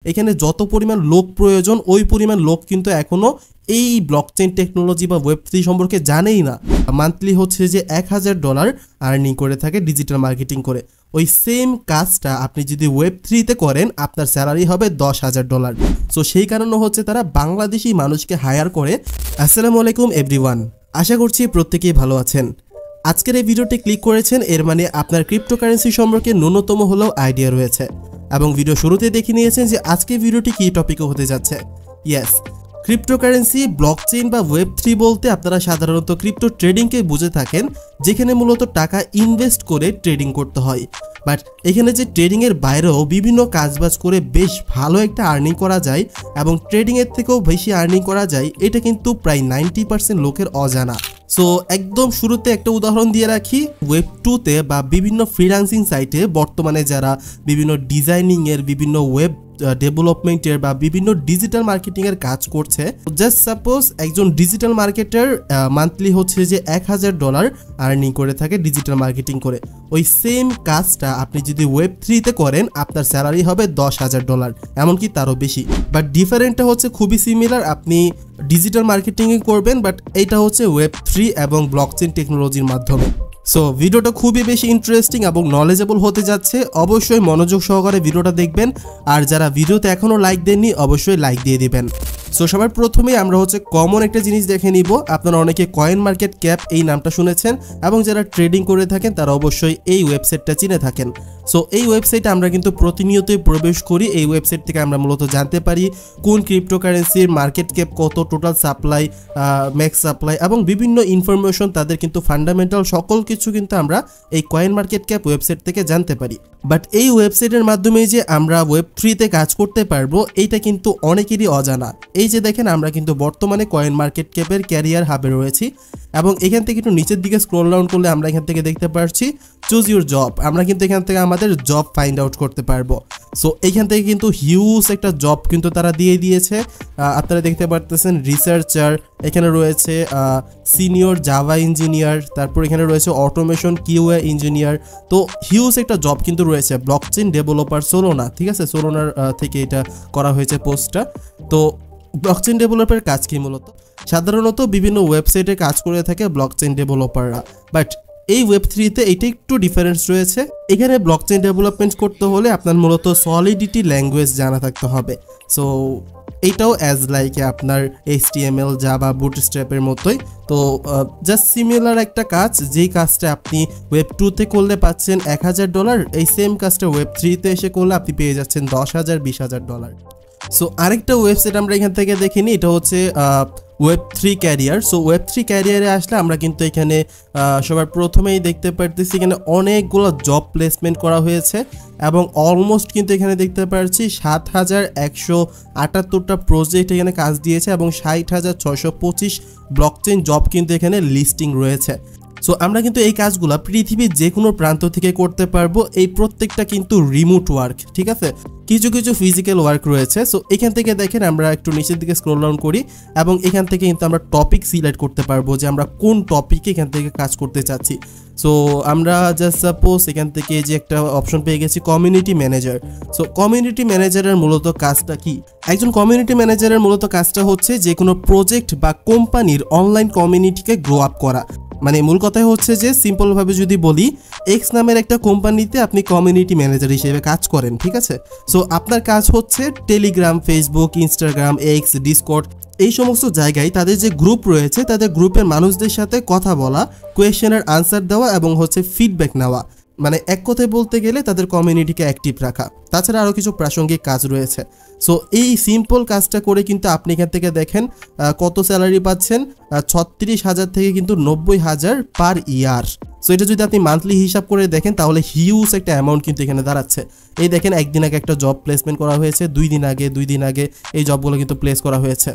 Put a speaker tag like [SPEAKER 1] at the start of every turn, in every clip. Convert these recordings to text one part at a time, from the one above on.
[SPEAKER 1] এখানে যত পরিমাণ লোক প্রয়োজন ওই পরিমাণ লোক কিন্তু এখনো এই ব্লকচেইন টেকনোলজি বা ওয়েব3 সম্পর্কে জানেই না। মান্থলি হচ্ছে যে $1000 আর্নিং করে থাকে ডিজিটাল মার্কেটিং করে। ওই সেম কাজটা আপনি যদি ওয়েব3তে করেন আপনার স্যালারি হবে $10,000। সো সেই কারণে হচ্ছে তারা বাংলাদেশি মানুষকে হায়ার করে। আসসালামু আলাইকুম এভরিওয়ান, আশা করছি প্রত্যেকেই ভালো আছেন। আজকের এই ভিডিওটি ক্লিক করেছেন, এর মানে আপনার ক্রিপ্টোকারেন্সি সম্পর্কে ন্যূনতম হলেও আইডিয়া রয়েছে এবং ভিডিও শুরুতে দেখে নিয়েছেন যে আজকে ভিডিওটি কী টপিকে হতে যাচ্ছে। ইয়েস, ক্রিপ্টোকারেন্সি, ব্লকচেইন বা ওয়েব3 বলতে আপনারা সাধারণত ক্রিপ্টো ট্রেডিংকে বুঝে থাকেন, যেখানে মূলত টাকা ইনভেস্ট করে ট্রেডিং করতে হয়। বাট এখানে যে ট্রেডিংয়ের বাইরেও বিভিন্ন কাজবাজ করে বেশ ভালো একটা আর্নিং করা যায় এবং ট্রেডিংয়ের থেকেও বেশি আর্নিং করা যায়, এটা কিন্তু প্রায় 90% লোকের অজানা। সো একদম শুরুতে একটা উদাহরণ দিয়ে রাখি, ওয়েব2তে বা বিভিন্ন ফ্রিল্যান্সিং সাইটে বর্তমানে যারা বিভিন্ন ডিজাইনিংয়ের, বিভিন্ন ওয়েব ডেভেলপমেন্টের বা বিভিন্ন ডিজিটাল মার্কেটিংয়ের কাজ করছে, জাস্ট সাপোজ একজন ডিজিটাল মার্কেটার মান্থলি হচ্ছে যে $1000 আর্নিং করে থাকে ডিজিটাল মার্কেটিং করে। ওই সেম কাজটা আপনি যদি ওয়েব3তে করেন আপনার স্যালারি হবে $10,000, এমনকি তারও বেশি। বাট ডিফারেন্টটা হচ্ছে খুবই সিমিলার, আপনি ডিজিটাল মার্কেটিংয়ে করবেন, বাট এইটা হচ্ছে ওয়েব3 এবং ব্লকচেইন টেকনোলজির মাধ্যমে। সো ভিডিওটা খুবই বেশি ইন্টারেস্টিং এবং নলেজেবল হতে যাচ্ছে, অবশ্যই মনোযোগ সহকারে ভিডিওটা দেখবেন। আর যারা ভিডিওতে এখনও লাইক দেননি অবশ্যই লাইক দিয়ে দিবেন। সো সবার প্রথমেই আমরা হচ্ছে কমন একটা জিনিস দেখে নিব। আপনারা অনেকে কয়েন মার্কেট ক্যাপ এই নামটা শুনেছেন এবং যারা ট্রেডিং করে থাকেন তারা অবশ্যই এই ওয়েবসাইটটা চিনে থাকেন। সো এই ওয়েবসাইটে আমরা কিন্তু প্রতিনিয়তই প্রবেশ করি। এই ওয়েবসাইট থেকে আমরা মূলত জানতে পারি কোন ক্রিপ্টোকারেন্সির মার্কেট ক্যাপ কত, টোটাল সাপ্লাই, ম্যাক্স সাপ্লাই এবং বিভিন্ন ইনফরমেশন, তাদের কিন্তু ফান্ডামেন্টাল সকল কিছু কিন্তু আমরা এই কয়েন মার্কেট ক্যাপ ওয়েবসাইট থেকে জানতে পারি। বাট এই ওয়েবসাইটের মাধ্যমে যে আমরা ওয়েব3তে কাজ করতে পারবো এইটা কিন্তু অনেকেরই অজানা। এই যে দেখেন, আমরা কিন্তু বর্তমানে কয়েন মার্কেট ক্যাপের ক্যারিয়ার হাবে রয়েছি এবং এখান থেকে একটু নিচের দিকে স্ক্রল ডাউন করলে আমরা এখান থেকে দেখতে পাচ্ছি চুজ ইউর জব। আমরা কিন্তু এখান থেকে আমাদের জব ফাইন্ড আউট করতে পারবো। সো এখান থেকে কিন্তু হিউজ একটা জব কিন্তু তারা দিয়ে দিয়েছে। আপনারা দেখতে পারতেছেন রিসার্চার, এখানে রয়েছে সিনিয়র জাভা ইঞ্জিনিয়ার, তারপর এখানে রয়েছে অটোমেশন কিউএ ইঞ্জিনিয়ার। তো হিউজ একটা জব কিন্তু রয়েছে। ব্লকচেইন ডেভেলপার সোলোনা, ঠিক আছে, সোলোনার থেকে এটা করা হয়েছে পোস্টটা। তো ব্লকচেইন ডেভেলপারের কাজ কি? মূলত সাধারণত বিভিন্ন ওয়েবসাইটে কাজ করে থাকে ব্লকচেইন ডেভেলপাররা, বাট এই ওয়েব3তে এইটা একটু ডিফারেন্স রয়েছে। এখানে ব্লকচেইন ডেভেলপমেন্ট করতে হলে আপনার মূলত সলিডিটি ল্যাঙ্গুয়েজ জানা থাকতে হবে। সো এইটাও অ্যাজ লাইক আপনার HTML, জাভা, বুটস্ট্র্যাপের মতোই। তো জাস্ট সিমিলার একটা কাজ, যেই কাজটা আপনি ওয়েব2তে করলে পাচ্ছেন $1000, এই সেম কাজটা ওয়েব3তে এসে করলে আপনি পেয়ে যাচ্ছেন $10,000, $20,000। সো আরেকটা ওয়েবসাইট আমরা এখান থেকে দেখে নিই, এটা হচ্ছে ওয়েব3 ক্যারিয়ার। সো ওয়েব3 ক্যারিয়ারে আসলে আমরা কিন্তু এখানে সবার প্রথমেই দেখতে পারতেছি এখানে অনেকগুলো জব প্লেসমেন্ট করা হয়েছে এবং অলমোস্ট কিন্তু এখানে দেখতে পাচ্ছি 7,178টা প্রজেক্ট এখানে কাজ দিয়েছে এবং 60,625 ব্লকচেইন জব কিন্তু এখানে লিস্টিং রয়েছে। সো আমরা কিন্তু এই কাজগুলো পৃথিবীর যে কোনো প্রান্ত থেকে করতে পারবো। এই প্রত্যেকটা কিন্তু রিমোট ওয়ার্ক, ঠিক আছে, কিছু কিছু ফিজিক্যাল ওয়ার্ক রয়েছে। সো এখান থেকে দেখেন আমরা একটু নিচের দিকে স্ক্রল ডাউন করি এবং এখান থেকে কিন্তু আমরা টপিক সিলেক্ট করতে পারবো যে আমরা কোন টপিকে এখান থেকে কাজ করতে চাচ্ছি। সো আমরা জাস্ট সাপোজ এখান থেকে যে একটা অপশন পেয়ে গেছি কমিউনিটি ম্যানেজার। সো কমিউনিটি ম্যানেজারের মূলত কাজটা কি? একজন কমিউনিটি ম্যানেজারের মূলত কাজটা হচ্ছে যে কোনো প্রজেক্ট বা কোম্পানির অনলাইন কমিউনিটিকে গ্রো আপ করা। মানে মূল কথাই হচ্ছে যে সিম্পলভাবে যদি বলি, এক্স নামের একটা কোম্পানিতে আপনি কমিউনিটি ম্যানেজার হিসেবে কাজ করেন, ঠিক আছে। সো আপনার কাজ হচ্ছে Telegram, Facebook, Instagram, x, Discord, এই সমস্ত জায়গায় তাদের যে গ্রুপ রয়েছে তাদের গ্রুপের মানুষদের সাথে কথা বলা, কোয়েশ্চেনের আনসার দেওয়া এবং হচ্ছে ফিডব্যাক নেওয়া। মানে এক কথায় বলতে গেলে তাদের কমিউনিটিকে অ্যাক্টিভ রাখা। তাছাড়া আরও কিছু প্রাসঙ্গিক কাজ রয়েছে। সো এই সিম্পল কাজটা করে কিন্তু আপনি এখান থেকে দেখেন কত স্যালারি পাচ্ছেন, 36,000 থেকে কিন্তু 90,000 পার ইয়ার। সো এটা যদি আপনি মান্থলি হিসাব করে দেখেন তাহলে হিউজ একটা অ্যামাউন্ট কিন্তু এখানে দাঁড়াচ্ছে। এই দেখেন একদিন আগে একটা জব প্লেসমেন্ট করা হয়েছে, দুই দিন আগে এই জবগুলো কিন্তু প্লেস করা হয়েছে।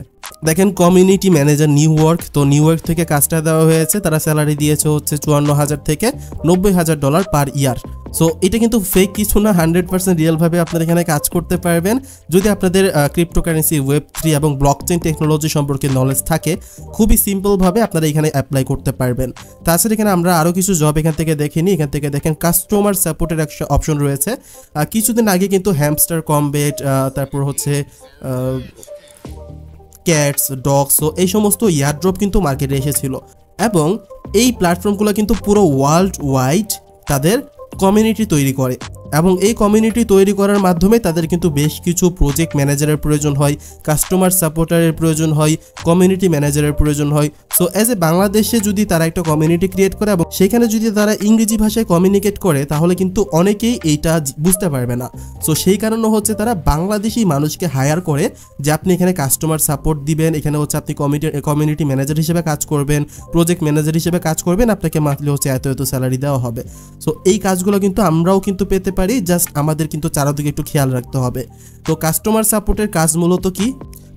[SPEAKER 1] দেখেন কমিউনিটি ম্যানেজার নিউ ইয়র্ক, তো নিউ ইয়র্ক থেকে কাজটা দেওয়া হয়েছে, তারা স্যালারি দিয়েছে হচ্ছে 54,000 থেকে $90,000 পার ইয়ার। সো এটা কিন্তু ফেক কিছু না, 100% রিয়েলভাবে আপনারা এখানে কাজ করতে পারবেন যদি আপনাদের ক্রিপ্টোকারেন্সি, ওয়েব3 এবং ব্লকচেইন টেকনোলজি সম্পর্কে নলেজ থাকে। খুবই সিম্পলভাবে আপনারা এখানে অ্যাপ্লাই করতে পারবেন। তাছাড়া এখানে আমরা আরও কিছু জব এখান থেকে দেখে নিই। এখান থেকে দেখেন কাস্টমার সাপোর্টের একটা অপশন রয়েছে। কিছুদিন আগে কিন্তু হ্যামস্টার কমবেট, তারপর হচ্ছে ক্যাটস, ডগস, সো এই সমস্ত ইয়ারড্রপ কিন্তু মার্কেটে এসেছিল এবং এই প্ল্যাটফর্মগুলো কিন্তু পুরো ওয়ার্ল্ড ওয়াইড তাদের কমিউনিটি তৈরি করে এবং এই কমিউনিটি তৈরি করার মাধ্যমে তাদের কিন্তু বেশ কিছু প্রজেক্ট ম্যানেজারের প্রয়োজন হয়, কাস্টমার সাপোর্টারের প্রয়োজন হয়, কমিউনিটি ম্যানেজারের প্রয়োজন হয়। সো অ্যাজ এ বাংলাদেশে যদি তারা একটা কমিউনিটি ক্রিয়েট করে এবং সেখানে যদি তারা ইংরেজি ভাষায় কমিউনিকেট করে তাহলে কিন্তু অনেকেই এইটা বুঝতে পারবে না। সো সেই কারণে হচ্ছে তারা বাংলাদেশি মানুষকে হায়ার করে যে আপনি এখানে কাস্টমার সাপোর্ট দিবেন, এখানে হচ্ছে আপনি কমিউনিটি ম্যানেজার হিসেবে কাজ করবেন, প্রজেক্ট ম্যানেজার হিসেবে কাজ করবেন, আপনাকে মান্থলি হচ্ছে এত এত স্যালারি দেওয়া হবে। সো এই কাজগুলো কিন্তু আমরাও কিন্তু পেতে পারি, জাস্ট আমাদের কিন্তু চারদিকে একটু খেয়াল রাখতে হবে। তো কাস্টমার সাপোর্টের কাজ মূলত কি?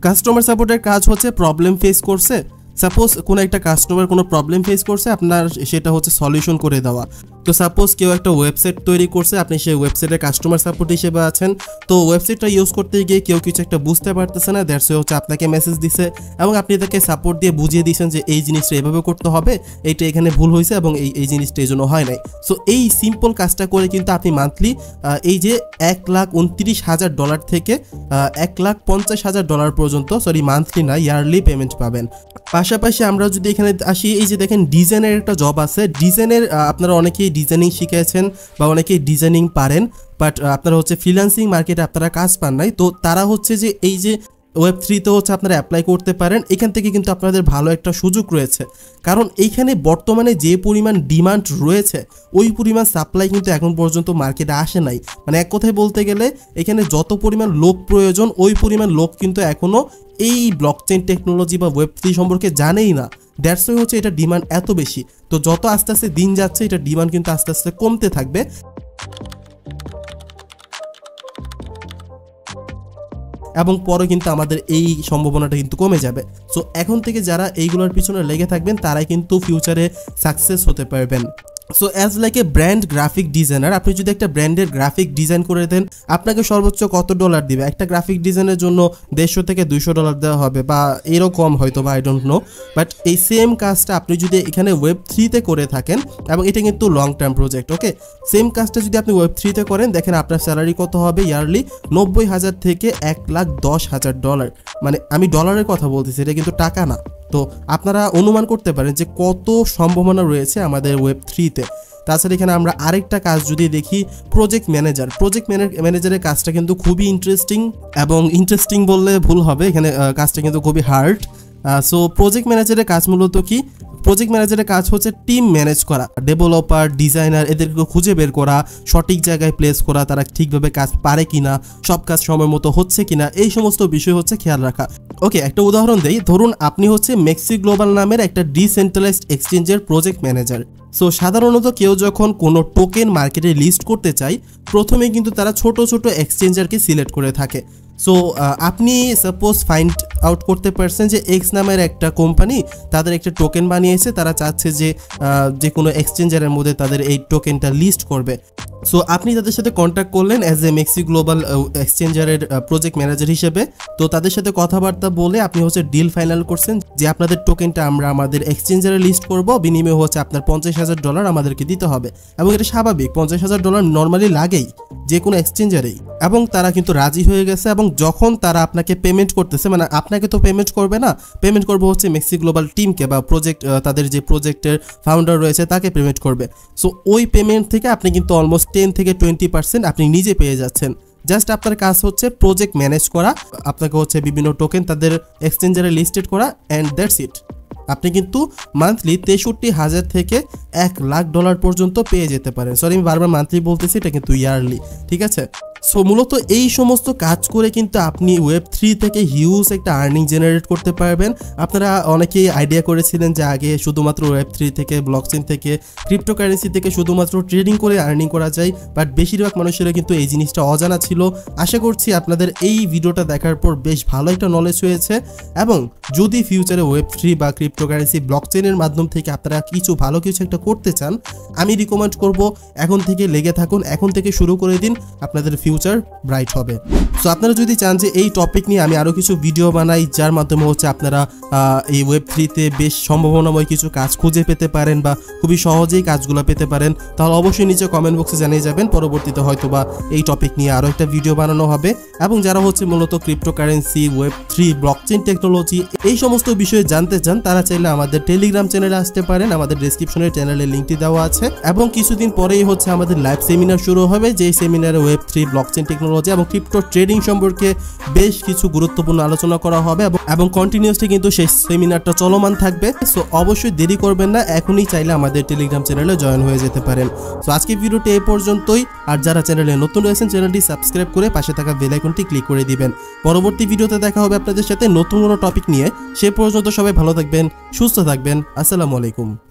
[SPEAKER 1] কাস্টমার সাপোর্টের কাজ হচ্ছে প্রবলেম ফেস করছে, সাপোজ কোনো একটা কাস্টমার কোনো প্রবলেম ফেস করছে, আপনার সেটা হচ্ছে সলিউশন করে দেওয়া। তো সাপোজ কেউ একটা ওয়েবসাইট তৈরি করছে, আপনি সেই ওয়েবসাইটের কাস্টমার সাপোর্ট হিসেবে আছেন। তো ওয়েবসাইটটা ইউজ করতে গিয়ে কেউ কিছু একটা বুঝতে পারতেছে না, দ্যাটস হচ্ছে আপনাকে মেসেজ দিছে এবং আপনি তাকে সাপোর্ট দিয়ে বুঝিয়ে দিয়েছেন যে এই জিনিসটা এভাবে করতে হবে, এইটা এখানে ভুল হয়েছে এবং এই জিনিসটা এই জন্য হয় নাই। সো এই সিম্পল কাজটা করে কিন্তু আপনি মান্থলি এই যে $1,29,000 থেকে $1,50,000 পর্যন্ত, সরি মান্থলি না, ইয়ারলি পেমেন্ট পাবেন। পাশাপাশি আমরা যদি এখানে আসি, এই যে দেখেন ডিজাইনের একটা জব আছে। ডিজাইনের আপনারা অনেকেই ডিজাইনিং শিখেছেন বা অনেকেই ডিজাইনিং পারেন, বাট আপনারা হচ্ছে ফ্রিল্যান্সিং মার্কেটে আপনারা কাজ পান নাই। তো তারা হচ্ছে যে এই যে ওয়েব3তে হচ্ছে আপনারা অ্যাপ্লাই করতে পারেন। এখান থেকে কিন্তু আপনাদের ভালো একটা সুযোগ রয়েছে, কারণ এইখানে বর্তমানে যে পরিমাণ ডিমান্ড রয়েছে ওই পরিমাণ সাপ্লাই কিন্তু এখন পর্যন্ত মার্কেটে আসে নাই। মানে এক কথায় বলতে গেলে এখানে যত পরিমাণ লোক প্রয়োজন ওই পরিমাণ লোক কিন্তু এখনও এই ব্লকচেইন টেকনোলজি বা ওয়েব3 সম্পর্কে জানেই না। দ্যাটস ওয়াই হচ্ছে এটা ডিমান্ড এত বেশি। তো যত আস্তে আস্তে দিন যাচ্ছে এটা ডিমান্ড কিন্তু আস্তে আস্তে কমতে থাকবে এবং পরে কিন্তু আমাদের এই সম্ভাবনাটা কিন্তু কমে যাবে। সো এখন থেকে যারা এইগুলোর পিছনে লেগে থাকবেন তারাই কিন্তু ফিউচারে সাকসেস হতে পারবেন। So as like a brand graphic designer, আপনি যদি একটা ব্র্যান্ডের গ্রাফিক ডিজাইন করে দেন, আপনাকে সর্বোচ্চ কত ডলার দিবে? একটা গ্রাফিক ডিজাইনের জন্য $150 থেকে $200 দেওয়া হবে বা এরও কম হয়তো বা, আই ডোন্ট নো। বাট এই সেম কাজটা আপনি যদি এখানে ওয়েব3তে করে থাকেন, এবং এটা কিন্তু লং টার্ম প্রজেক্ট, ওকে, সেম কাজটা যদি আপনি ওয়েব3তে করেন, দেখেন আপনার স্যালারি কত হবে ইয়ারলি $90,000 থেকে $1,10,000। মানে আমি ডলারের কথা বলতেছি, এটা কিন্তু টাকা না। তো আপনারা অনুমান করতে পারেন যে কত সম্ভাবনা রয়েছে আমাদের ওয়েব3তে। তাছাড়া এখানে আমরা আরেকটা কাজ যদি দেখি, প্রজেক্ট ম্যানেজারের কাজটা কিন্তু খুবই ইন্টারেস্টিং, এবং ইন্টারেস্টিং বললে ভুল হবে, এখানে কাজটা কিন্তু খুবই হার্ড। সো প্রজেক্ট ম্যানেজারের কাজ মূলত কি? প্রজেক্ট ম্যানেজারের কাজ হচ্ছে টিম ম্যানেজ করা, ডেভেলপার, ডিজাইনার এদেরকে খুঁজে বের করা, সঠিক জায়গায় প্লেস করা, তারা ঠিকভাবে কাজ পারে কিনা, সব কাজ সময় মতো হচ্ছে কিনা, এই সমস্ত বিষয় হচ্ছে খেয়াল রাখা। ওকে, একটা উদাহরণ দেই। ধরুন আপনি হচ্ছে মেক্সি গ্লোবাল নামের একটা ডিসেন্ট্রালাইজড এক্সচেঞ্জের প্রজেক্ট ম্যানেজার। সো সাধারণত কেউ যখন কোনো টোকেন মার্কেটে লিস্ট করতে চায়, প্রথমে কিন্তু তারা ছোট ছোট এক্সচেঞ্জারকে সিলেক্ট করে থাকে। সো আপনি সাপোজ ফাইন্ড আউট করতে পারছেন যে এক্স নামের একটা কোম্পানি তাদের একটা টোকেন বানিয়েছে, তারা চাচ্ছে যে কোনো এক্সচেঞ্জারের মধ্যে তাদের এই টোকেনটা লিস্ট করবে। সো আপনি তাদের সাথে কন্ট্যাক্ট করলেন অ্যাজ এ মেক্সি গ্লোবাল এক্সচেঞ্জারের প্রজেক্ট ম্যানেজার হিসেবে। তো তাদের সাথে কথাবার্তা বলে আপনি হচ্ছে ডিল ফাইনাল করছেন যে আপনাদের টোকেনটা আমরা আমাদের এক্সচেঞ্জারে লিস্ট করব, বিনিময়ে হচ্ছে আপনার $50,000 আমাদেরকে দিতে হবে। এবং এটা স্বাভাবিক, $50,000 নর্মালি লাগেই যে কোনো এক্সচেঞ্জারেই, এবং তারা কিন্তু রাজি হয়ে গেছে। এবং যখন তারা আপনাকে পেমেন্ট করতেছে, মানে আপনাকে তো পেমেন্ট করবে না, পেমেন্ট করবে হচ্ছে মেক্সি গ্লোবাল টিমকে বা তাদের যে প্রজেক্টের ফাউন্ডার রয়েছে তাকে পেমেন্ট করবে। সো ওই পেমেন্ট থেকে আপনি কিন্তু অলমোস্ট 10 থেকে 20% আপনি নিজে পেয়ে যাচ্ছেন। জাস্ট আপনার কাজ হচ্ছে প্রজেক্ট ম্যানেজ করা, আপনাকে হচ্ছে বিভিন্ন টোকেন তাদের এক্সচেঞ্জারে লিস্টেড করা, অ্যান্ড দ্যাটস ইট। আপনি কিন্তু মান্থলি 63,000 থেকে $1,00,000 পর্যন্ত পেয়ে যেতে পারেন। সরি, আমি বারবার মান্থলি বলতেছি, এটা কিন্তু ইয়ারলি, ঠিক আছে? সো মূলত এই সমস্ত কাজ করে কিন্তু আপনি Web3 থেকে হিউজ একটা আর্নিং জেনারেট করতে পারবেন। আপনারা অনেকেই আইডিয়া করেছিলেন যে আগে শুধুমাত্র Web3 থেকে, ব্লকচেন থেকে, ক্রিপ্টোকারেন্সি থেকে শুধুমাত্র ট্রেডিং করে আর্নিং করা যায়, বাট বেশিরভাগ মানুষেরা কিন্তু এই জিনিসটা অজানা ছিল। আশা করছি আপনাদের এই ভিডিওটা দেখার পর বেশ ভালো একটা নলেজ হয়েছে, এবং যদি ফিউচারে Web3 বা ক্রিপ্টোকারেন্সি, ব্লকচেনের মাধ্যম থেকে আপনারা ভালো কিছু একটা করতে চান, আমি রিকমেন্ড করব এখন থেকে লেগে থাকুন, এখন থেকে শুরু করে দিন, আপনাদের ফিউচার ব্রাইট হবে। সো আপনারা যদি চান যে এই টপিক নিয়ে আমি আরও কিছু ভিডিও বানাই, যার মাধ্যমে আপনারা এই Web3-তে বেশ সম্ভাবনাময় কিছু কাজ খুঁজে পেতে পারেন বা খুবই সহজেই কাজগুলো পেতে পারেন, তাহলে অবশ্যই নিচে কমেন্ট বক্সে জানিয়ে যাবেন। পরবর্তীতে হয়তোবা এই টপিক নিয়ে আরও একটা ভিডিও বানানো হবে। এবং যারা মূলত ক্রিপ্টোকারেন্সি, Web3, ব্লকচেন টেকনোলজি এই সমস্ত বিষয়ে জানতে চান, তারা চাইলে আমাদের টেলিগ্রাম চ্যানেলে আসতে পারেন। আমাদের ডেসক্রিপশনে চ্যানেলের লিঙ্কটি দেওয়া আছে, এবং কিছুদিন পরেই আমাদের লাইভ সেমিনার শুরু হবে, যেই সেমিনারে Web3, ব্লকচেন টেকনোলজি এবং ক্রিপ্টো ট্রেডিং সম্পর্কে বেশ কিছু গুরুত্বপূর্ণ আলোচনা করা হবে, এবং কন্টিনিউয়াসলি কিন্তু সেই সেমিনারটা চলমান থাকবে। সো অবশ্যই দেরি করবেন না, এখনই চাইলে আমাদের টেলিগ্রাম চ্যানেলে জয়েন হয়ে যেতে পারেন। সো আজকের ভিডিওটি এই পর্যন্তই। আর যারা চ্যানেলে নতুন রয়েছেন, চ্যানেলটি সাবস্ক্রাইব করে পাশে থাকা বেল আইকনটি ক্লিক করে দিবেন। পরবর্তী ভিডিওতে দেখা হবে আপনাদের সাথে নতুন কোনো টপিক নিয়ে। সে পর্যন্ত সবাই ভালো থাকবেন, সুস্থ থাকবেন। আসসালামু আলাইকুম।